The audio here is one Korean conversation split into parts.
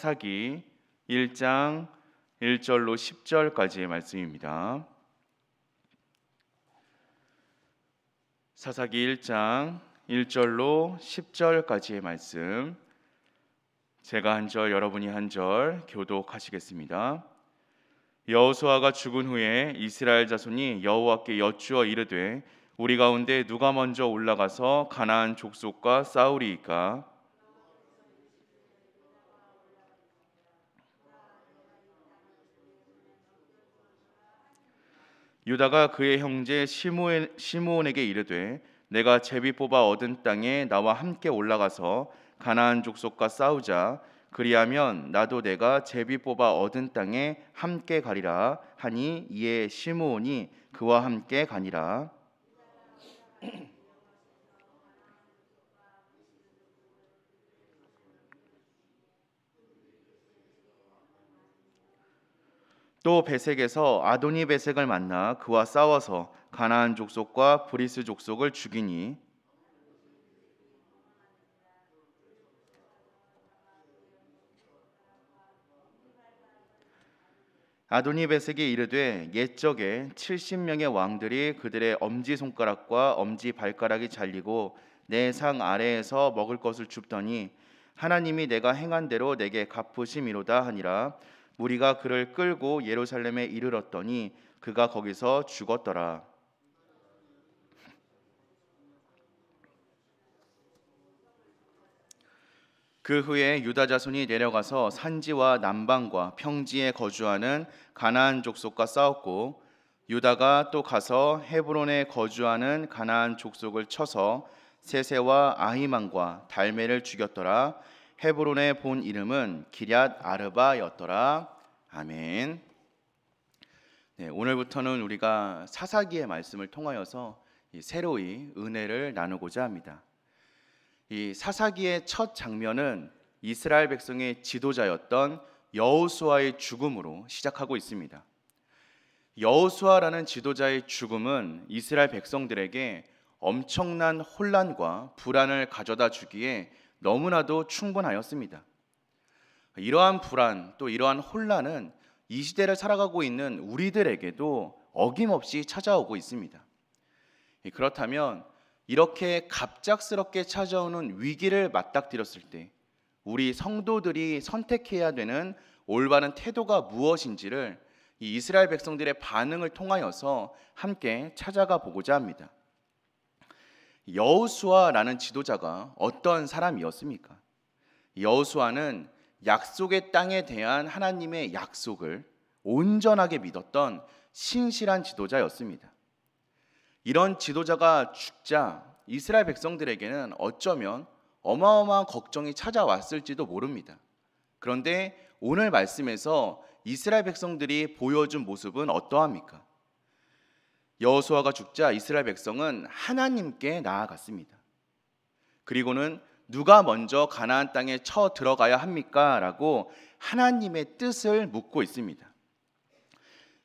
사사기 1장 1절로 10절까지의 말씀입니다. 사사기 1장 1절로 10절까지의 말씀, 제가 한 절 여러분이 한 절 교독하시겠습니다. 여호수아가 죽은 후에 이스라엘 자손이 여호와께 여쭈어 이르되 우리 가운데 누가 먼저 올라가서 가나안 족속과 싸우리이까? 유다가 그의 형제 시므온에게 이르되 내가 제비 뽑아 얻은 땅에 나와 함께 올라가서 가나안 족속과 싸우자. 그리하면 나도 내가 제비 뽑아 얻은 땅에 함께 가리라 하니 이에 시므온이 그와 함께 가니라. 또 베색에서 아도니 베색을 만나 그와 싸워서 가나안 족속과 브리스 족속을 죽이니 아도니 베색이 이르되 옛적에 70명의 왕들이 그들의 엄지손가락과 엄지발가락이 잘리고 내 상 아래에서 먹을 것을 줍더니 하나님이 내가 행한 대로 내게 갚으심이로다 하니라. 무리가 그를 끌고 예루살렘에 이르렀더니 그가 거기서 죽었더라. 그 후에 유다 자손이 내려가서 산지와 남방과 평지에 거주하는 가나안 족속과 싸웠고 유다가 또 가서 헤브론에 거주하는 가나안 족속을 쳐서 세세와 아히만과 달메를 죽였더라. 헤브론의 본 이름은 기럇 아르바였더라. 아멘. 네, 오늘부터는 우리가 사사기의 말씀을 통하여서 새로이 은혜를 나누고자 합니다. 이 사사기의 첫 장면은 이스라엘 백성의 지도자였던 여호수아의 죽음으로 시작하고 있습니다. 여호수아라는 지도자의 죽음은 이스라엘 백성들에게 엄청난 혼란과 불안을 가져다 주기에 너무나도 충분하였습니다. 이러한 불안 또 이러한 혼란은 이 시대를 살아가고 있는 우리들에게도 어김없이 찾아오고 있습니다. 그렇다면 이렇게 갑작스럽게 찾아오는 위기를 맞닥뜨렸을 때 우리 성도들이 선택해야 되는 올바른 태도가 무엇인지를 이 이스라엘 백성들의 반응을 통하여서 함께 찾아가 보고자 합니다. 여호수아라는 지도자가 어떤 사람이었습니까? 여호수아는 약속의 땅에 대한 하나님의 약속을 온전하게 믿었던 신실한 지도자였습니다. 이런 지도자가 죽자 이스라엘 백성들에게는 어쩌면 어마어마한 걱정이 찾아왔을지도 모릅니다. 그런데 오늘 말씀에서 이스라엘 백성들이 보여준 모습은 어떠합니까? 여호수아가 죽자 이스라엘 백성은 하나님께 나아갔습니다. 그리고는 누가 먼저 가나안 땅에 쳐 들어가야 합니까? 라고 하나님의 뜻을 묻고 있습니다.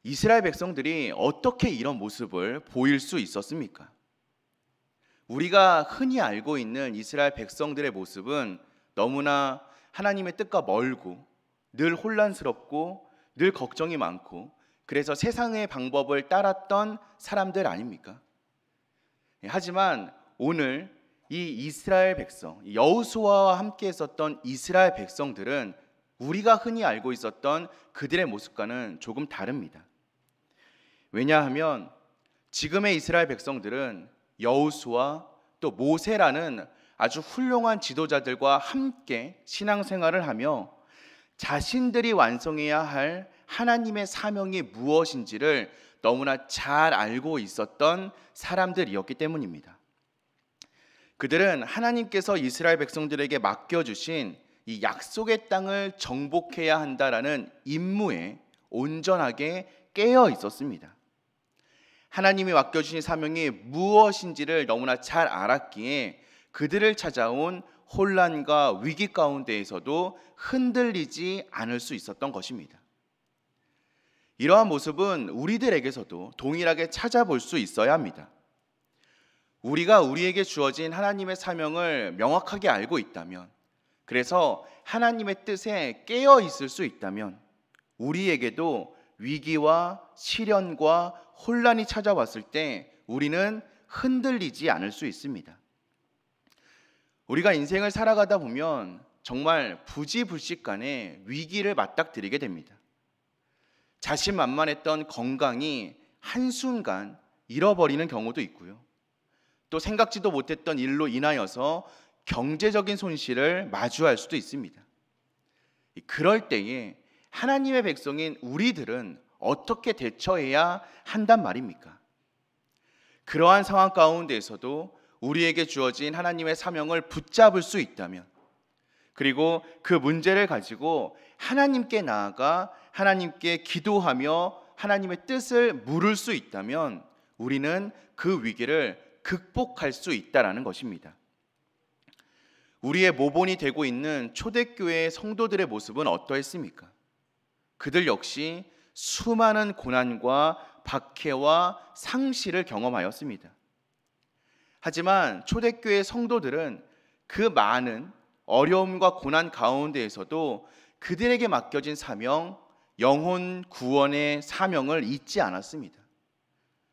이스라엘 백성들이 어떻게 이런 모습을 보일 수 있었습니까? 우리가 흔히 알고 있는 이스라엘 백성들의 모습은 너무나 하나님의 뜻과 멀고 늘 혼란스럽고 늘 걱정이 많고 그래서 세상의 방법을 따랐던 사람들 아닙니까? 하지만 오늘 이 이스라엘 백성, 여호수아와 함께 있었던 이스라엘 백성들은 우리가 흔히 알고 있었던 그들의 모습과는 조금 다릅니다. 왜냐하면 지금의 이스라엘 백성들은 여호수아 또 모세라는 아주 훌륭한 지도자들과 함께 신앙생활을 하며 자신들이 완성해야 할 하나님의 사명이 무엇인지를 너무나 잘 알고 있었던 사람들이었기 때문입니다. 그들은 하나님께서 이스라엘 백성들에게 맡겨주신 이 약속의 땅을 정복해야 한다라는 임무에 온전하게 깨어 있었습니다. 하나님이 맡겨주신 사명이 무엇인지를 너무나 잘 알았기에 그들을 찾아온 혼란과 위기 가운데에서도 흔들리지 않을 수 있었던 것입니다. 이러한 모습은 우리들에게서도 동일하게 찾아볼 수 있어야 합니다. 우리가 우리에게 주어진 하나님의 사명을 명확하게 알고 있다면, 그래서 하나님의 뜻에 깨어 있을 수 있다면 우리에게도 위기와 시련과 혼란이 찾아왔을 때 우리는 흔들리지 않을 수 있습니다. 우리가 인생을 살아가다 보면 정말 부지불식간에 위기를 맞닥뜨리게 됩니다. 자신만만했던 건강이 한순간 잃어버리는 경우도 있고요. 또 생각지도 못했던 일로 인하여서 경제적인 손실을 마주할 수도 있습니다. 그럴 때에 하나님의 백성인 우리들은 어떻게 대처해야 한단 말입니까? 그러한 상황 가운데에서도 우리에게 주어진 하나님의 사명을 붙잡을 수 있다면, 그리고 그 문제를 가지고 하나님께 나아가 하나님께 기도하며 하나님의 뜻을 물을 수 있다면 우리는 그 위기를 극복할 수 있다라는 것입니다. 우리의 모본이 되고 있는 초대교회의 성도들의 모습은 어떠했습니까? 그들 역시 수많은 고난과 박해와 상실을 경험하였습니다. 하지만 초대교회 성도들은 그 많은 어려움과 고난 가운데에서도 그들에게 맡겨진 사명, 영혼 구원의 사명을 잊지 않았습니다.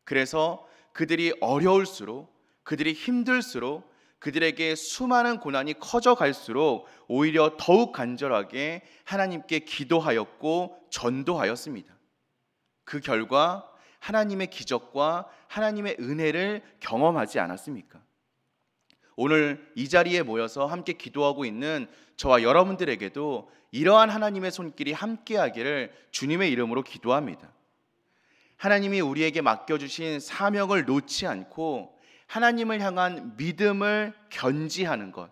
그래서 그들이 어려울수록, 그들이 힘들수록, 그들에게 수많은 고난이 커져갈수록 오히려 더욱 간절하게 하나님께 기도하였고 전도하였습니다. 그 결과 하나님의 기적과 하나님의 은혜를 경험하지 않았습니까? 오늘 이 자리에 모여서 함께 기도하고 있는 저와 여러분들에게도 이러한 하나님의 손길이 함께하기를 주님의 이름으로 기도합니다. 하나님이 우리에게 맡겨주신 사명을 놓지 않고 하나님을 향한 믿음을 견지하는 것,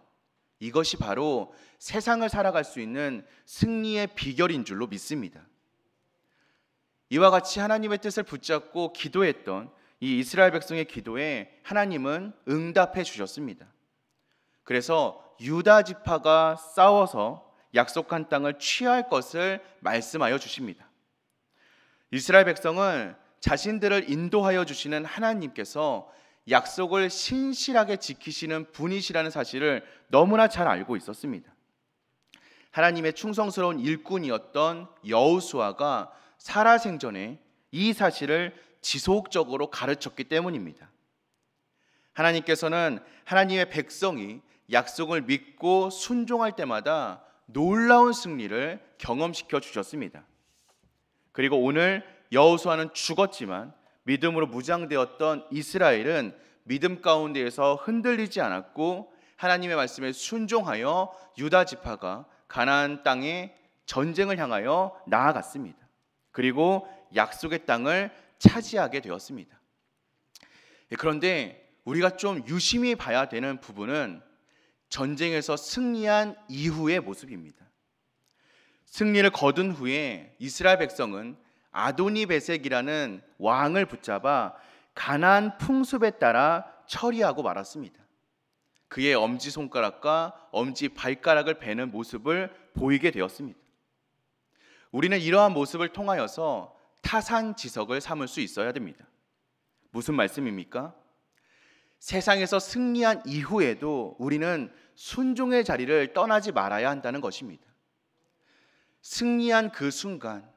이것이 바로 세상을 살아갈 수 있는 승리의 비결인 줄로 믿습니다. 이와 같이 하나님의 뜻을 붙잡고 기도했던 이 이스라엘 백성의 기도에 하나님은 응답해 주셨습니다. 그래서 유다 지파가 싸워서 약속한 땅을 취할 것을 말씀하여 주십니다. 이스라엘 백성은 자신들을 인도하여 주시는 하나님께서 약속을 신실하게 지키시는 분이시라는 사실을 너무나 잘 알고 있었습니다. 하나님의 충성스러운 일꾼이었던 여호수아가 살아생전에 이 사실을 지속적으로 가르쳤기 때문입니다. 하나님께서는 하나님의 백성이 약속을 믿고 순종할 때마다 놀라운 승리를 경험시켜 주셨습니다. 그리고 오늘 여호수아는 죽었지만 믿음으로 무장되었던 이스라엘은 믿음 가운데에서 흔들리지 않았고 하나님의 말씀에 순종하여 유다 지파가 가나안 땅에 전쟁을 향하여 나아갔습니다. 그리고 약속의 땅을 차지하게 되었습니다. 그런데 우리가 좀 유심히 봐야 되는 부분은 전쟁에서 승리한 이후의 모습입니다. 승리를 거둔 후에 이스라엘 백성은 아도니베섹이라는 왕을 붙잡아 가나안 풍습에 따라 처리하고 말았습니다. 그의 엄지손가락과 엄지발가락을 베는 모습을 보이게 되었습니다. 우리는 이러한 모습을 통하여서 타산지석을 삼을 수 있어야 됩니다. 무슨 말씀입니까? 세상에서 승리한 이후에도 우리는 순종의 자리를 떠나지 말아야 한다는 것입니다. 승리한 그 순간,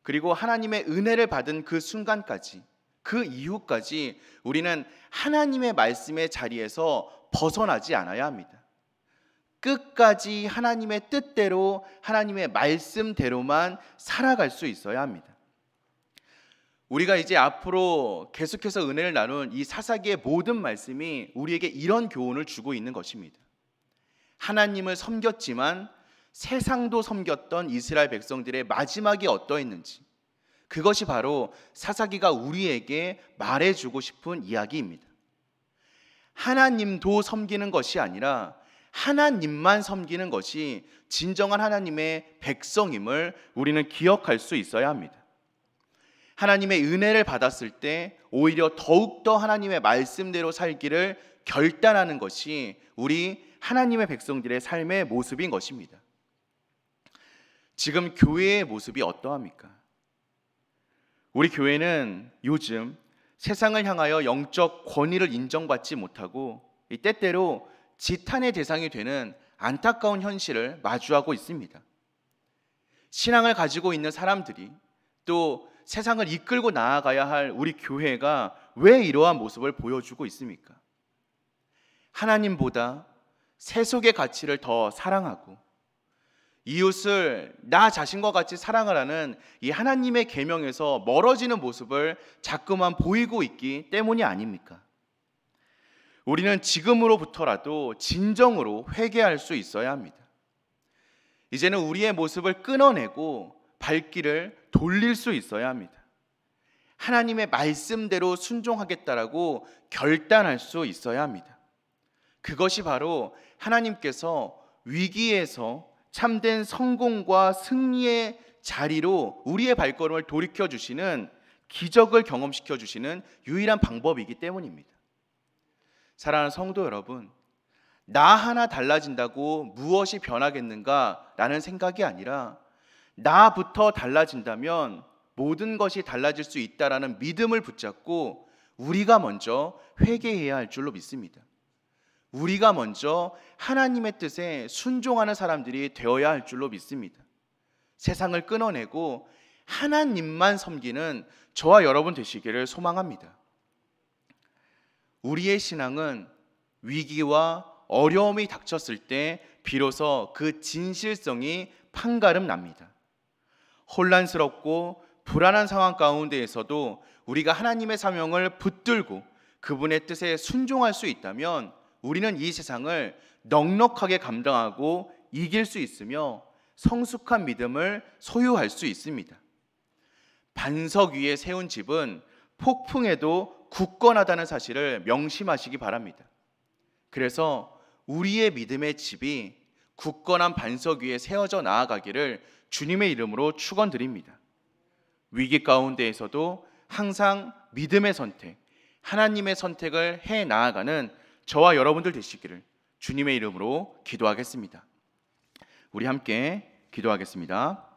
그리고 하나님의 은혜를 받은 그 순간까지, 그 이후까지 우리는 하나님의 말씀의 자리에서 벗어나지 않아야 합니다. 끝까지 하나님의 뜻대로, 하나님의 말씀대로만 살아갈 수 있어야 합니다. 우리가 이제 앞으로 계속해서 은혜를 나눈 이 사사기의 모든 말씀이 우리에게 이런 교훈을 주고 있는 것입니다. 하나님을 섬겼지만 세상도 섬겼던 이스라엘 백성들의 마지막이 어떠했는지, 그것이 바로 사사기가 우리에게 말해주고 싶은 이야기입니다. 하나님도 섬기는 것이 아니라 하나님만 섬기는 것이 진정한 하나님의 백성임을 우리는 기억할 수 있어야 합니다. 하나님의 은혜를 받았을 때 오히려 더욱더 하나님의 말씀대로 살기를 결단하는 것이 우리 하나님의 백성들의 삶의 모습인 것입니다. 지금 교회의 모습이 어떠합니까? 우리 교회는 요즘 세상을 향하여 영적 권위를 인정받지 못하고 때때로 지탄의 대상이 되는 안타까운 현실을 마주하고 있습니다. 신앙을 가지고 있는 사람들이, 또 세상을 이끌고 나아가야 할 우리 교회가 왜 이러한 모습을 보여주고 있습니까? 하나님보다 세속의 가치를 더 사랑하고 이웃을 나 자신과 같이 사랑하라는 이 하나님의 계명에서 멀어지는 모습을 자꾸만 보이고 있기 때문이 아닙니까? 우리는 지금으로부터라도 진정으로 회개할 수 있어야 합니다. 이제는 우리의 모습을 끊어내고 발길을 돌릴 수 있어야 합니다. 하나님의 말씀대로 순종하겠다라고 결단할 수 있어야 합니다. 그것이 바로 하나님께서 위기에서 참된 성공과 승리의 자리로 우리의 발걸음을 돌이켜 주시는, 기적을 경험시켜 주시는 유일한 방법이기 때문입니다. 사랑하는 성도 여러분, 나 하나 달라진다고 무엇이 변하겠는가 라는 생각이 아니라 나부터 달라진다면 모든 것이 달라질 수 있다라는 믿음을 붙잡고 우리가 먼저 회개해야 할 줄로 믿습니다. 우리가 먼저 하나님의 뜻에 순종하는 사람들이 되어야 할 줄로 믿습니다. 세상을 끊어내고 하나님만 섬기는 저와 여러분 되시기를 소망합니다. 우리의 신앙은 위기와 어려움이 닥쳤을 때 비로소 그 진실성이 판가름 납니다. 혼란스럽고 불안한 상황 가운데에서도 우리가 하나님의 사명을 붙들고 그분의 뜻에 순종할 수 있다면 우리는 이 세상을 넉넉하게 감당하고 이길 수 있으며 성숙한 믿음을 소유할 수 있습니다. 반석 위에 세운 집은 폭풍에도 굳건하다는 사실을 명심하시기 바랍니다. 그래서 우리의 믿음의 집이 굳건한 반석 위에 세워져 나아가기를 주님의 이름으로 축원드립니다. 위기 가운데에서도 항상 믿음의 선택, 하나님의 선택을 해 나아가는 저와 여러분들 되시기를 주님의 이름으로 기도하겠습니다. 우리 함께 기도하겠습니다.